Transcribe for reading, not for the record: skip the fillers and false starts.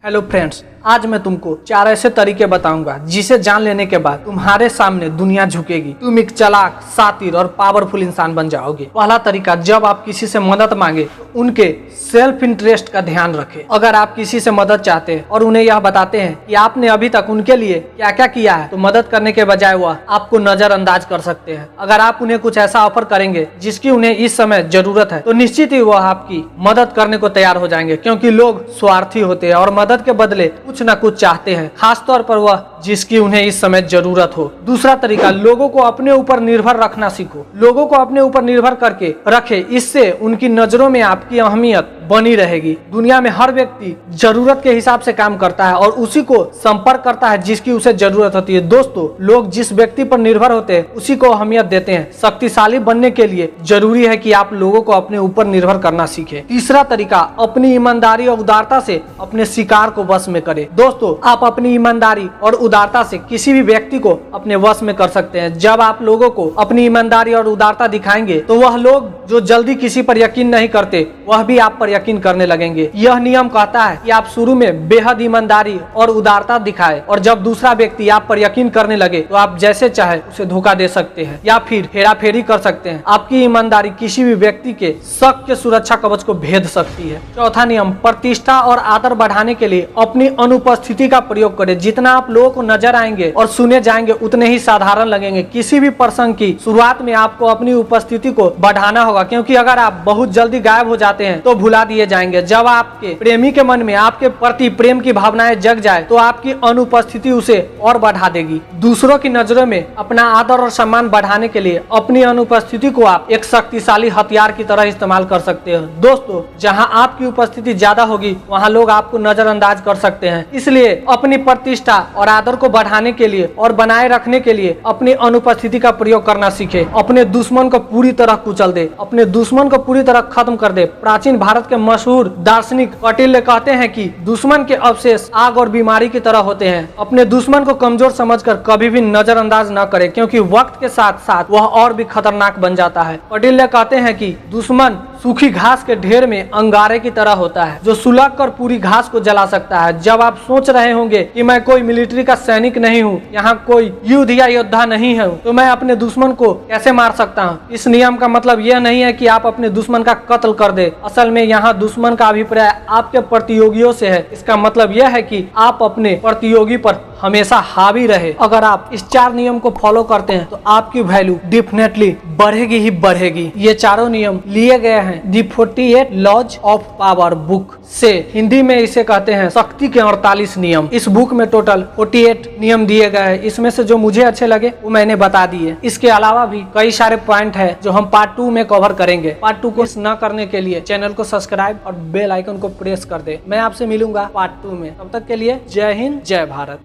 Hello friends, आज मैं तुमको 4 ऐसे तरीके बताऊंगा जिसे जान लेने के बाद तुम्हारे सामने दुनिया झुकेगी। तुम एक चालाक, शातिर और पावरफुल इंसान बन जाओगे। पहला तरीका, जब आप किसी से मदद मांगे तो उनके सेल्फ इंटरेस्ट का ध्यान रखें। अगर आप किसी से मदद चाहते हैं और उन्हें यह बताते हैं कि आपने अभी तक उनके लिए क्या क्या किया है, तो मदद करने के बजाय वह आपको नजरअंदाज कर सकते हैं। अगर आप उन्हें कुछ ऐसा ऑफर करेंगे जिसकी उन्हें इस समय जरूरत है, तो निश्चित ही वह आपकी मदद करने को तैयार हो जाएंगे, क्योंकि लोग स्वार्थी होते हैं और मदद के बदले कुछ न कुछ चाहते हैं, खास तौर पर वह जिसकी उन्हें इस समय जरूरत हो। दूसरा तरीका, लोगों को अपने ऊपर निर्भर रखना सीखो। लोगों को अपने ऊपर निर्भर करके रखे, इससे उनकी नजरों में आपकी अहमियत बनी रहेगी। दुनिया में हर व्यक्ति जरूरत के हिसाब से काम करता है और उसी को संपर्क करता है जिसकी उसे जरूरत होती है। दोस्तों, लोग जिस व्यक्ति पर निर्भर होते हैं उसी को अहमियत देते हैं। शक्तिशाली बनने के लिए जरूरी है कि आप लोगों को अपने ऊपर निर्भर करना सीखें। तीसरा तरीका, अपनी ईमानदारी और उदारता से अपने शिकार को वश में करें। दोस्तों, आप अपनी ईमानदारी और उदारता से किसी भी व्यक्ति को अपने वश में कर सकते हैं। जब आप लोगों को अपनी ईमानदारी और उदारता दिखाएंगे तो वह लोग जो जल्दी किसी पर यकीन नहीं करते, वह भी आप पर यकीन करने लगेंगे। यह नियम कहता है कि आप शुरू में बेहद ईमानदारी और उदारता दिखाएं, और जब दूसरा व्यक्ति आप पर यकीन करने लगे तो आप जैसे चाहे उसे धोखा दे सकते हैं या फिर हेराफेरी कर सकते हैं। आपकी ईमानदारी किसी भी व्यक्ति के शक के सुरक्षा कवच को भेद सकती है। चौथा नियम, प्रतिष्ठा और आदर बढ़ाने के लिए अपनी अनुपस्थिति का प्रयोग करें। जितना आप लोगों को नजर आएंगे और सुने जाएंगे, उतने ही साधारण लगेंगे। किसी भी प्रसंग की शुरुआत में आपको अपनी उपस्थिति को बढ़ाना होगा, क्योंकि अगर आप बहुत जल्दी गायब हो जाते हैं तो भुला दिए जाएंगे। जब आपके प्रेमी के मन में आपके प्रति प्रेम की भावनाएं जग जाए तो आपकी अनुपस्थिति उसे और बढ़ा देगी। दूसरों की नजरों में अपना आदर और सम्मान बढ़ाने के लिए अपनी अनुपस्थिति को आप एक शक्तिशाली हथियार की तरह इस्तेमाल कर सकते हैं। दोस्तों, जहां आपकी उपस्थिति ज्यादा होगी वहां लोग आपको नजरअंदाज कर सकते हैं। इसलिए अपनी प्रतिष्ठा और आदर को बढ़ाने के लिए और बनाए रखने के लिए अपनी अनुपस्थिति का प्रयोग करना सीखे। अपने दुश्मन को पूरी तरह कुचल दे, अपने दुश्मन को पूरी तरह खत्म कर दे। प्राचीन भारत के मशहूर दार्शनिक कौटिल्य कहते हैं कि दुश्मन के अवशेष आग और बीमारी की तरह होते हैं। अपने दुश्मन को कमजोर समझकर कभी भी नजरअंदाज न करें, क्योंकि वक्त के साथ साथ वह और भी खतरनाक बन जाता है। कौटिल्य कहते हैं कि दुश्मन सूखी घास के ढेर में अंगारे की तरह होता है, जो सुलग कर पूरी घास को जला सकता है। जब आप सोच रहे होंगे कि मैं कोई मिलिट्री का सैनिक नहीं हूँ, यहाँ कोई युद्ध या योद्धा नहीं है, तो मैं अपने दुश्मन को कैसे मार सकता हूँ? इस नियम का मतलब यह नहीं है कि आप अपने दुश्मन का कत्ल कर दे। असल में यहाँ दुश्मन का अभिप्राय आपके प्रतियोगियों से है। इसका मतलब यह है कि आप अपने प्रतियोगी पर हमेशा हावी रहे। अगर आप इस 4 नियम को फॉलो करते हैं तो आपकी वैल्यू डेफिनेटली बढ़ेगी ही बढ़ेगी। ये चारों नियम लिए गए हैं दी 48 लॉज ऑफ पावर बुक से। हिंदी में इसे कहते हैं शक्ति के 48 नियम। इस बुक में टोटल 48 नियम दिए गए हैं। इसमें से जो मुझे अच्छे लगे वो मैंने बता दिए। इसके अलावा भी कई सारे पॉइंट है जो हम पार्ट 2 में कवर करेंगे। पार्ट 2 को न करने के लिए चैनल को सब्सक्राइब और बेल आइकन को प्रेस कर दे। मैं आपसे मिलूंगा पार्ट 2 में। तब तक के लिए जय हिंद, जय भारत।